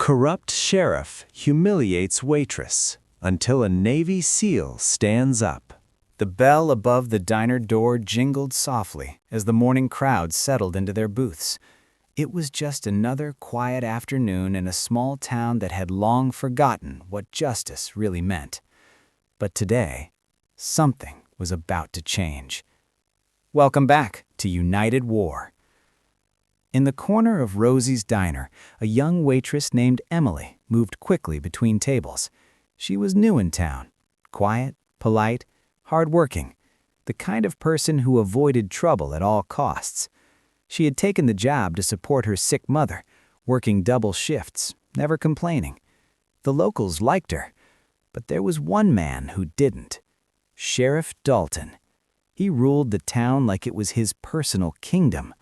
Corrupt sheriff humiliates waitress until a Navy SEAL stands up. The bell above the diner door jingled softly as the morning crowd settled into their booths. It was just another quiet afternoon in a small town that had long forgotten what justice really meant. But today, something was about to change. Welcome back to United War. In the corner of Rosie's diner, a young waitress named Emily moved quickly between tables. She was new in town, quiet, polite, hardworking, the kind of person who avoided trouble at all costs. She had taken the job to support her sick mother, working double shifts, never complaining. The locals liked her, but there was one man who didn't. Sheriff Dalton. He ruled the town like it was his personal kingdom.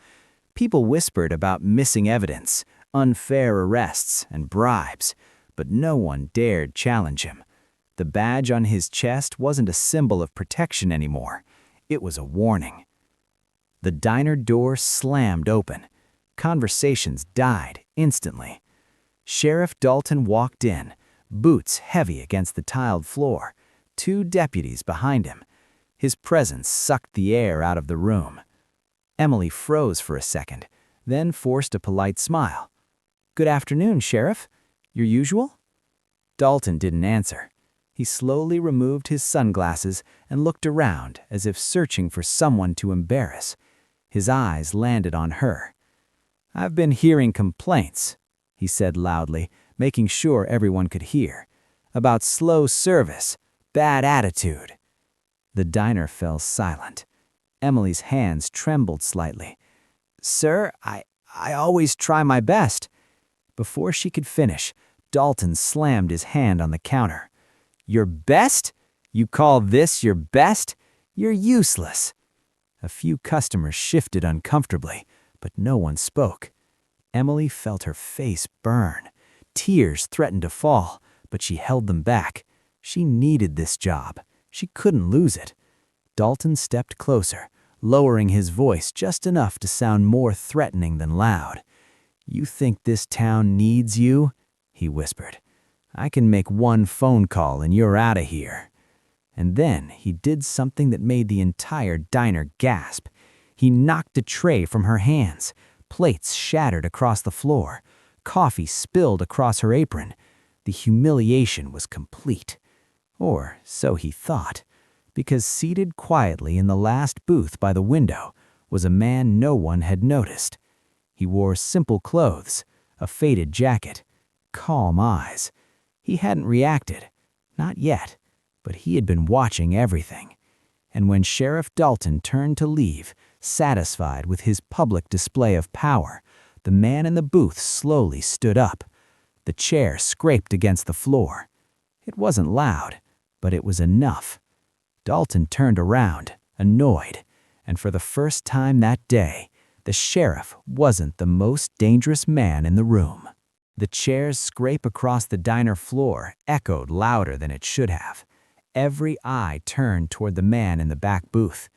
People whispered about missing evidence, unfair arrests, and bribes, but no one dared challenge him. The badge on his chest wasn't a symbol of protection anymore. It was a warning. The diner door slammed open. Conversations died instantly. Sheriff Dalton walked in, boots heavy against the tiled floor, 2 deputies behind him. His presence sucked the air out of the room. Emily froze for a second, then forced a polite smile. "Good afternoon, Sheriff. Your usual?" Dalton didn't answer. He slowly removed his sunglasses and looked around as if searching for someone to embarrass. His eyes landed on her. "I've been hearing complaints," he said loudly, making sure everyone could hear, "about slow service, bad attitude." The diner fell silent. Emily's hands trembled slightly. "Sir, I always try my best." Before she could finish, Dalton slammed his hand on the counter. "Your best? You call this your best? You're useless." A few customers shifted uncomfortably, but no one spoke. Emily felt her face burn. Tears threatened to fall, but she held them back. She needed this job. She couldn't lose it. Dalton stepped closer, lowering his voice just enough to sound more threatening than loud. "You think this town needs you?" he whispered. "I can make one phone call and you're out of here." And then he did something that made the entire diner gasp. He knocked a tray from her hands. Plates shattered across the floor. Coffee spilled across her apron. The humiliation was complete. Or so he thought, because seated quietly in the last booth by the window was a man no one had noticed. He wore simple clothes, a faded jacket, calm eyes. He hadn't reacted, not yet, but he had been watching everything. And when Sheriff Dalton turned to leave, satisfied with his public display of power, the man in the booth slowly stood up. The chair scraped against the floor. It wasn't loud, but it was enough. Dalton turned around, annoyed, and for the first time that day, the sheriff wasn't the most dangerous man in the room. The chair's scrape across the diner floor echoed louder than it should have. Every eye turned toward the man in the back booth.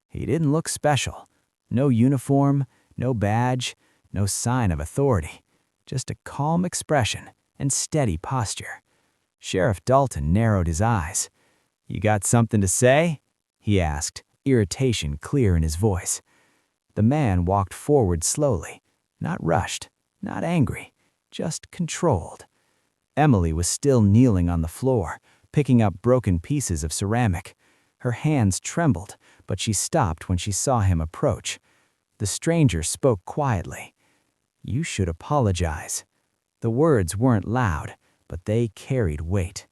He didn't look special. No uniform, no badge, no sign of authority. Just a calm expression and steady posture. Sheriff Dalton narrowed his eyes. "You got something to say?" he asked, irritation clear in his voice. The man walked forward slowly, not rushed, not angry, just controlled. Emily was still kneeling on the floor, picking up broken pieces of ceramic. Her hands trembled, but she stopped when she saw him approach. The stranger spoke quietly. "You should apologize." The words weren't loud, but they carried weight.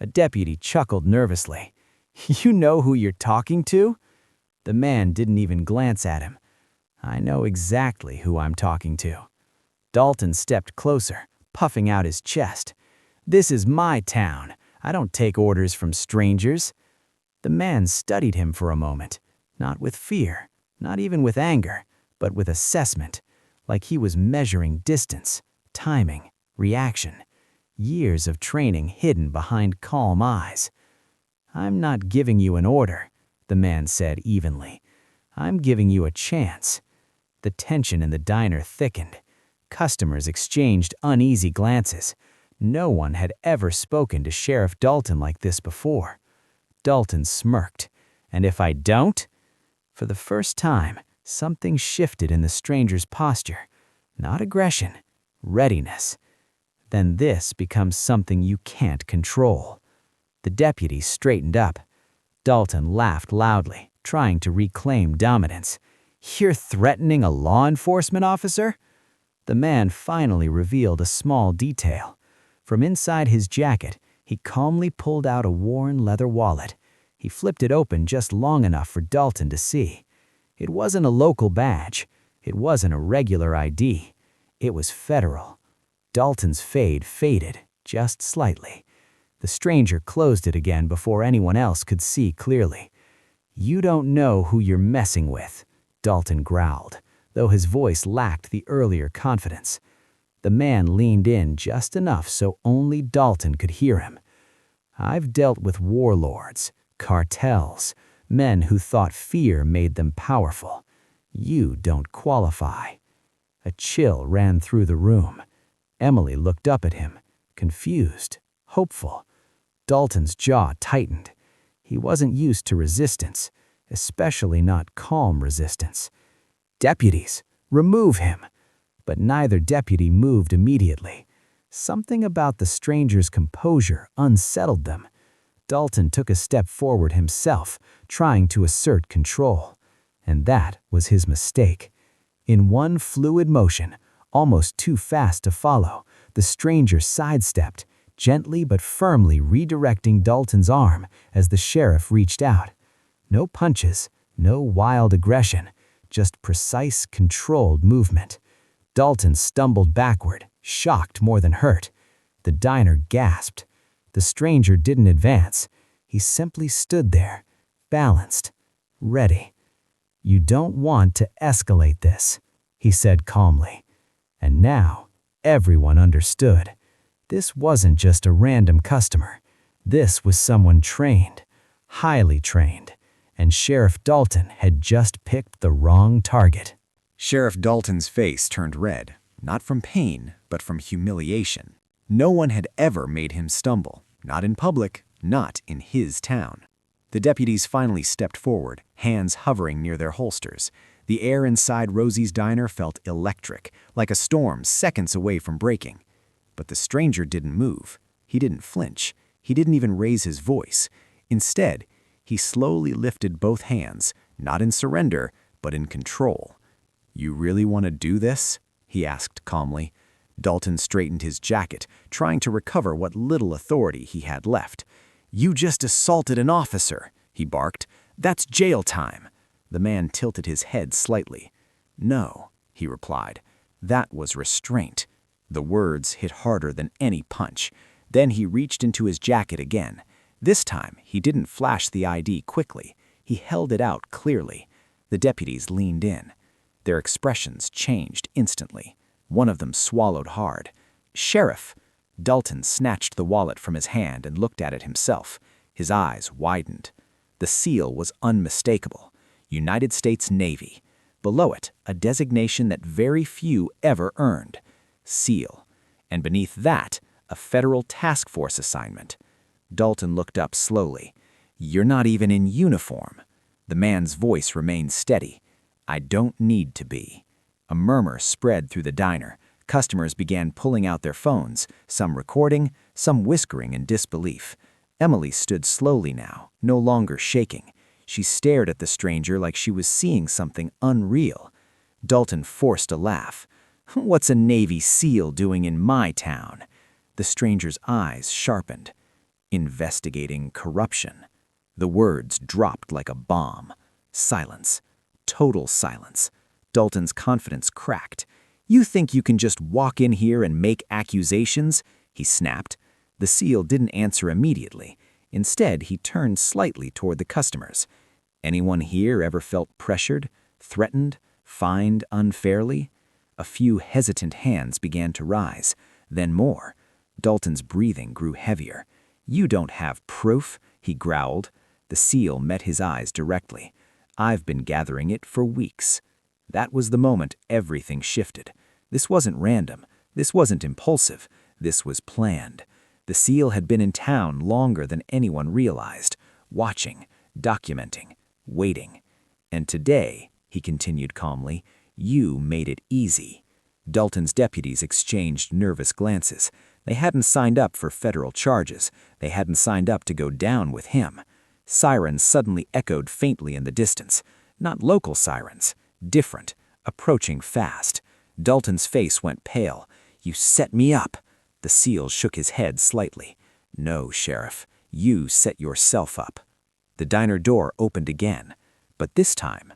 A deputy chuckled nervously. "You know who you're talking to?" The man didn't even glance at him. "I know exactly who I'm talking to." Dalton stepped closer, puffing out his chest. "This is my town. I don't take orders from strangers." The man studied him for a moment, not with fear, not even with anger, but with assessment, like he was measuring distance, timing, reaction. Years of training hidden behind calm eyes. "I'm not giving you an order," the man said evenly. "I'm giving you a chance." The tension in the diner thickened. Customers exchanged uneasy glances. No one had ever spoken to Sheriff Dalton like this before. Dalton smirked. "And if I don't?" For the first time, something shifted in the stranger's posture. Not aggression, readiness. "Then this becomes something you can't control." The deputy straightened up. Dalton laughed loudly, trying to reclaim dominance. "You're threatening a law enforcement officer?" The man finally revealed a small detail. From inside his jacket, he calmly pulled out a worn leather wallet. He flipped it open just long enough for Dalton to see. It wasn't a local badge. It wasn't a regular ID. It was federal. Dalton's faded, just slightly. The stranger closed it again before anyone else could see clearly. "You don't know who you're messing with," Dalton growled, though his voice lacked the earlier confidence. The man leaned in just enough so only Dalton could hear him. "I've dealt with warlords, cartels, men who thought fear made them powerful. You don't qualify." A chill ran through the room. Emily looked up at him, confused, hopeful. Dalton's jaw tightened. He wasn't used to resistance, especially not calm resistance. "Deputies, remove him!" But neither deputy moved immediately. Something about the stranger's composure unsettled them. Dalton took a step forward himself, trying to assert control. And that was his mistake. In one fluid motion, almost too fast to follow, the stranger sidestepped, gently but firmly redirecting Dalton's arm as the sheriff reached out. No punches, no wild aggression, just precise, controlled movement. Dalton stumbled backward, shocked more than hurt. The diner gasped. The stranger didn't advance. He simply stood there, balanced, ready. "You don't want to escalate this," he said calmly. And now, everyone understood. This wasn't just a random customer. This was someone trained, highly trained, and Sheriff Dalton had just picked the wrong target. Sheriff Dalton's face turned red, not from pain, but from humiliation. No one had ever made him stumble, not in public, not in his town. The deputies finally stepped forward, hands hovering near their holsters. The air inside Rosie's diner felt electric, like a storm seconds away from breaking. But the stranger didn't move. He didn't flinch. He didn't even raise his voice. Instead, he slowly lifted both hands, not in surrender, but in control. "You really want to do this?" he asked calmly. Dalton straightened his jacket, trying to recover what little authority he had left. "You just assaulted an officer," he barked. "That's jail time." The man tilted his head slightly. "No," he replied. "That was restraint." The words hit harder than any punch. Then he reached into his jacket again. This time, he didn't flash the ID quickly. He held it out clearly. The deputies leaned in. Their expressions changed instantly. One of them swallowed hard. "Sheriff!" Dalton snatched the wallet from his hand and looked at it himself. His eyes widened. The seal was unmistakable. United States Navy. Below it, a designation that very few ever earned. SEAL. And beneath that, a federal task force assignment. Dalton looked up slowly. "You're not even in uniform." The man's voice remained steady. "I don't need to be." A murmur spread through the diner. Customers began pulling out their phones, some recording, some whispering in disbelief. Emily stood slowly now, no longer shaking. She stared at the stranger like she was seeing something unreal. Dalton forced a laugh. "What's a Navy SEAL doing in my town?" The stranger's eyes sharpened. "Investigating corruption." The words dropped like a bomb. Silence. Total silence. Dalton's confidence cracked. "You think you can just walk in here and make accusations?" he snapped. The SEAL didn't answer immediately. Instead, he turned slightly toward the customers. "Anyone here ever felt pressured, threatened, fined unfairly?" A few hesitant hands began to rise, then more. Dalton's breathing grew heavier. "You don't have proof," he growled. The SEAL met his eyes directly. "I've been gathering it for weeks." That was the moment everything shifted. This wasn't random. This wasn't impulsive. This was planned. The SEAL had been in town longer than anyone realized, watching, documenting, waiting. And today, he continued calmly, you made it easy. Dalton's deputies exchanged nervous glances. They hadn't signed up for federal charges. They hadn't signed up to go down with him. Sirens suddenly echoed faintly in the distance. Not local sirens. Different. Approaching fast. Dalton's face went pale. You set me up. The SEAL shook his head slightly. No, Sheriff. You set yourself up. The diner door opened again. But this time,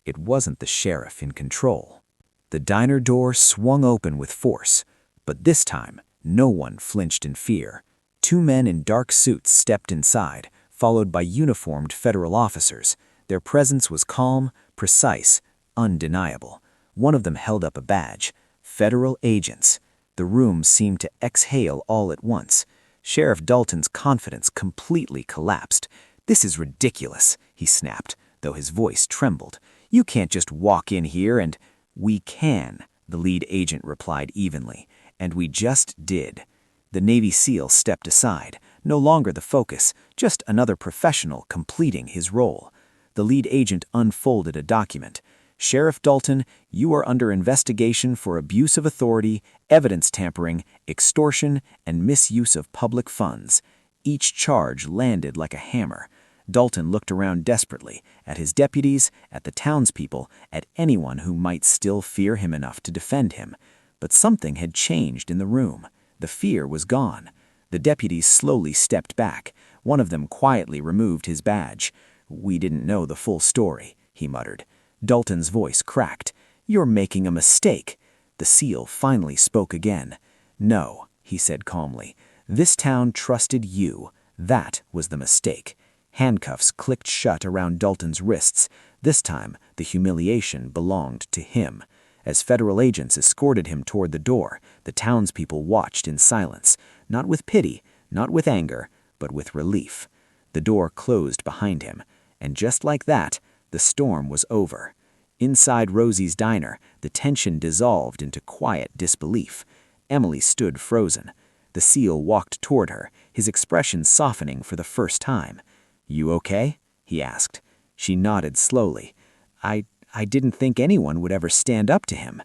it wasn't the sheriff in control. The diner door swung open with force. But this time, no one flinched in fear. Two men in dark suits stepped inside, followed by uniformed federal officers. Their presence was calm, precise, undeniable. One of them held up a badge. Federal agents. The room seemed to exhale all at once. Sheriff Dalton's confidence completely collapsed. This is ridiculous, he snapped, though his voice trembled. You can't just walk in here and— We can, the lead agent replied evenly, and we just did. The Navy SEAL stepped aside, no longer the focus, just another professional completing his role. The lead agent unfolded a document. Sheriff Dalton, you are under investigation for abuse of authority, evidence tampering, extortion, and misuse of public funds. Each charge landed like a hammer. Dalton looked around desperately, at his deputies, at the townspeople, at anyone who might still fear him enough to defend him. But something had changed in the room. The fear was gone. The deputies slowly stepped back. One of them quietly removed his badge. We didn't know the full story, he muttered. Dalton's voice cracked. You're making a mistake. The SEAL finally spoke again. No, he said calmly. This town trusted you. That was the mistake. Handcuffs clicked shut around Dalton's wrists. This time, the humiliation belonged to him. As federal agents escorted him toward the door, the townspeople watched in silence, not with pity, not with anger, but with relief. The door closed behind him, and just like that, the storm was over. Inside Rosie's diner, the tension dissolved into quiet disbelief. Emily stood frozen. The SEAL walked toward her, his expression softening for the first time. You okay? He asked. She nodded slowly. I didn't think anyone would ever stand up to him.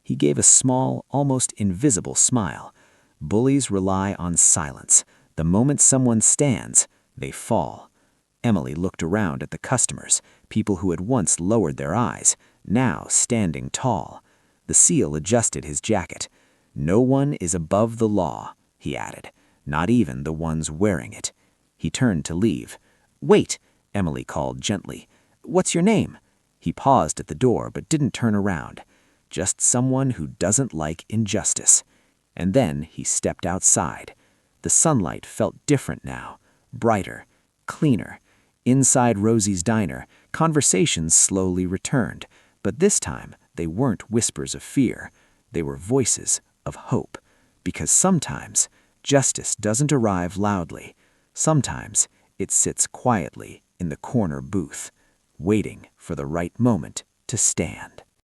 He gave a small, almost invisible smile. Bullies rely on silence. The moment someone stands, they fall. Emily looked around at the customers, people who had once lowered their eyes, now standing tall. The SEAL adjusted his jacket. No one is above the law, he added, not even the ones wearing it. He turned to leave. Wait, Emily called gently. What's your name? He paused at the door but didn't turn around. Just someone who doesn't like injustice. And then he stepped outside. The sunlight felt different now, brighter, cleaner. Inside Rosie's diner, conversations slowly returned, but this time they weren't whispers of fear. They were voices of hope. Because sometimes justice doesn't arrive loudly. Sometimes it sits quietly in the corner booth, waiting for the right moment to stand.